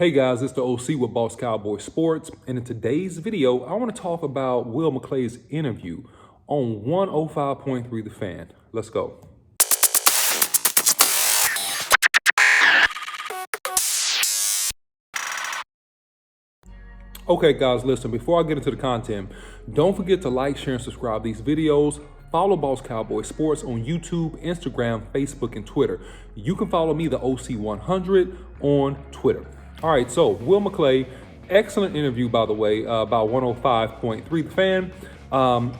Hey guys, it's the OC with Boss Cowboy Sports, and in today's video, I want to talk about Will McClay's interview on 105.3 The Fan. Let's go. Okay guys, listen, before I get into the content, don't forget to like, share, and subscribe these videos. Follow Boss Cowboy Sports on YouTube, Instagram, Facebook, and Twitter. You can follow me, the OC100, on Twitter. All right, so Will McClay, excellent interview, by the way, about 105.3 The Fan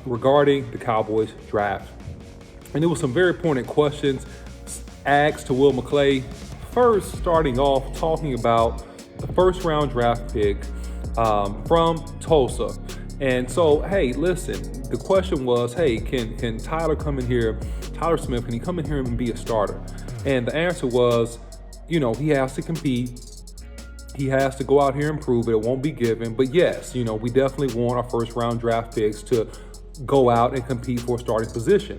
regarding the Cowboys draft. And there were some very pointed questions asked to Will McClay. First, starting off talking about the first round draft pick from Tulsa. And so, hey, listen, the question was, hey, can Tyler come in here, Tyler Smith, can he come in here and be a starter? And the answer was, he has to compete. He has to go out here and prove it. It won't be given. But yes, we definitely want our first round draft picks to go out and compete for a starting position.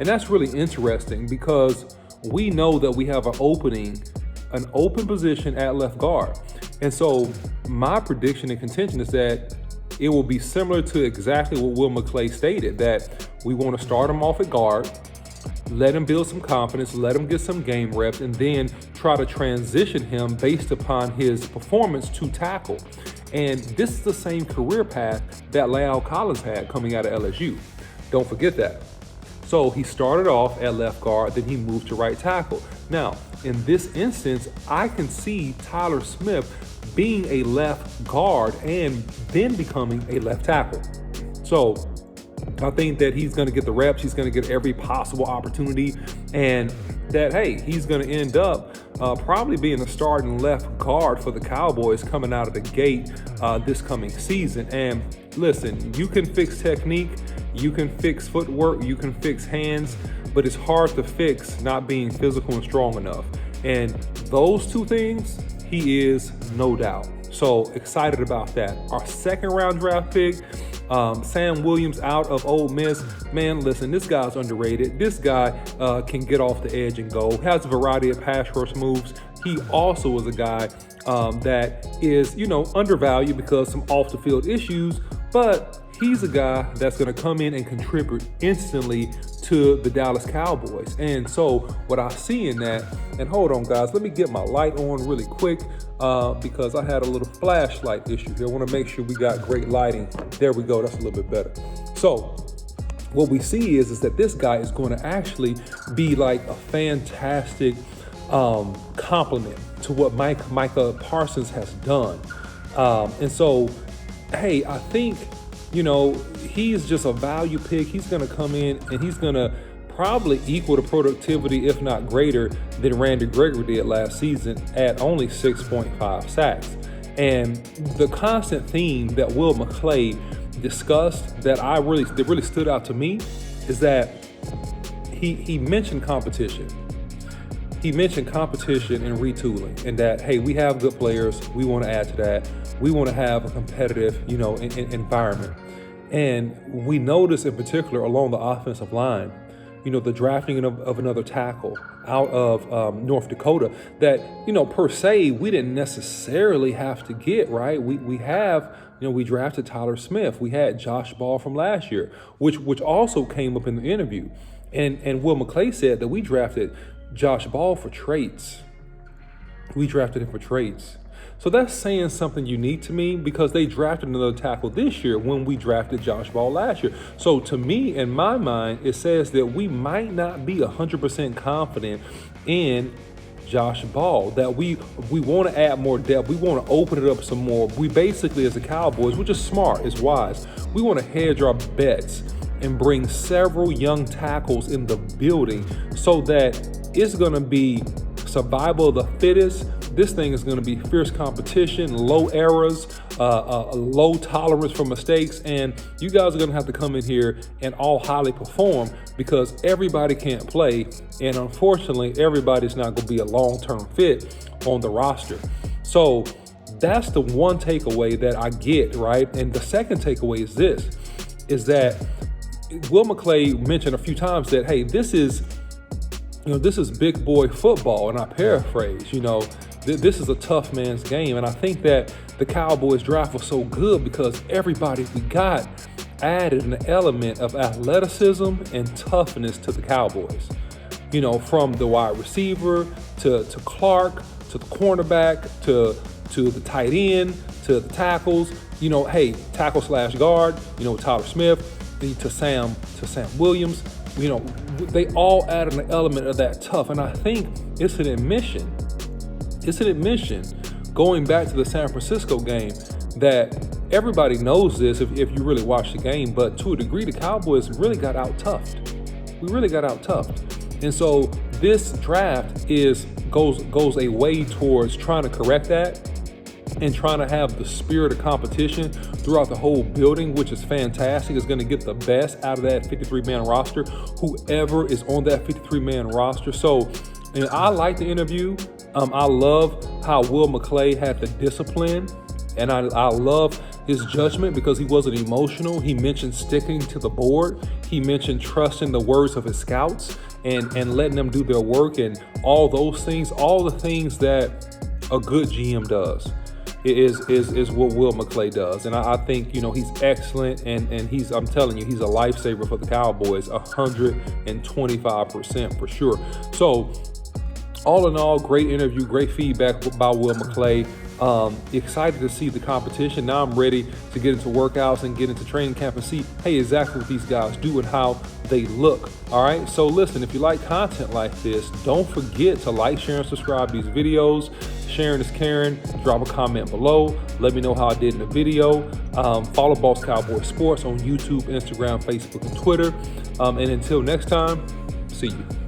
And that's really interesting because we know that we have an open position at left guard. And so my prediction and contention is that it will be similar to exactly what Will McClay stated, that we want to start him off at guard, let him build some confidence, let him get some game reps, and then try to transition him based upon his performance to tackle. And this is the same career path that La'el Collins had coming out of LSU. Don't forget that. So he started off at left guard, then he moved to right tackle. Now, in this instance, I can see Tyler Smith being a left guard and then becoming a left tackle. So I think that he's going to get the reps. He's going to get every possible opportunity, and that, hey, he's going to end up probably being a starting left guard for the Cowboys coming out of the gate this coming season. And listen, you can fix technique, you can fix footwork, you can fix hands, but it's hard to fix not being physical and strong enough. And those two things, he is, no doubt. So excited about that. Our second round draft pick, Sam Williams out of Ole Miss. Man, listen, this guy's underrated. This guy can get off the edge and go. Has a variety of pass rush moves. He also is a guy that is, undervalued because some off the field issues, but he's a guy that's going to come in and contribute instantly to the Dallas Cowboys. And so what I see in that, and hold on guys, let me get my light on really quick because I had a little flashlight issue here. I want to make sure we got great lighting. There we go. That's a little bit better. So what we see is that this guy is going to actually be like a fantastic compliment to what Micah Parsons has done. And so, hey, I think, he's just a value pick. He's going to come in and he's going to probably equal the productivity, if not greater, than Randy Gregory did last season at only 6.5 sacks. And the constant theme that Will McClay discussed that really stood out to me is that he mentioned competition. He mentioned competition and retooling, and that, hey, we have good players. We want to add to that. We want to have a competitive, environment. And we notice in particular along the offensive line, the drafting of another tackle out of North Dakota that, per se, we didn't necessarily have to get, right? We have, we drafted Tyler Smith. We had Josh Ball from last year, which also came up in the interview. And Will McClay said that we drafted Josh Ball for traits. We drafted him for traits. So that's saying something unique to me because they drafted another tackle this year when we drafted Josh Ball last year. So to me, in my mind, it says that we might not be 100% confident in Josh Ball, that we want to add more depth. We want to open it up some more. We basically, as the Cowboys, which is smart, is wise, we want to hedge our bets and bring several young tackles in the building so that it's going to be survival of the fittest. This thing is going to be fierce competition, low errors, low tolerance for mistakes, and you guys are going to have to come in here and all highly perform because everybody can't play, and unfortunately, everybody's not going to be a long-term fit on the roster. So that's the one takeaway that I get, right? And the second takeaway is this, is that Will McClay mentioned a few times that, hey, this is big boy football, and I paraphrase, this is a tough man's game. And I think that the Cowboys draft was so good because everybody we got added an element of athleticism and toughness to the Cowboys. You know, from the wide receiver to Clark, to the cornerback, to the tight end, to the tackles, you know, hey, tackle / guard, you know, Tyler Smith, to Sam Williams, you know, they all added an element of that tough. And I think it's an admission going back to the San Francisco game that everybody knows this if you really watch the game, but to a degree, the Cowboys really got out-toughed. We really got out-toughed. And so this draft goes a way towards trying to correct that and trying to have the spirit of competition throughout the whole building, which is fantastic. It's going to get the best out of that 53-man roster, whoever is on that 53-man roster. So, and I like the interview. I love how Will McClay had the discipline, and I love his judgment because he wasn't emotional. He mentioned sticking to the board. He mentioned trusting the words of his scouts and letting them do their work and all those things, all the things that a good GM does. Is what Will McClay does. And I think, you know, he's excellent, and I'm telling you, he's a lifesaver for the Cowboys, 125% for sure. So all in all, great interview, great feedback by Will McClay. Excited to see the competition. Now I'm ready to get into workouts and get into training camp and see, hey, exactly what these guys do and how they look. All right. So listen, if you like content like this, don't forget to like, share, and subscribe these videos. Sharing is caring. Drop a comment below. Let me know how I did in the video. Follow Boss Cowboy Sports on YouTube, Instagram, Facebook, and Twitter. And until next time, see you.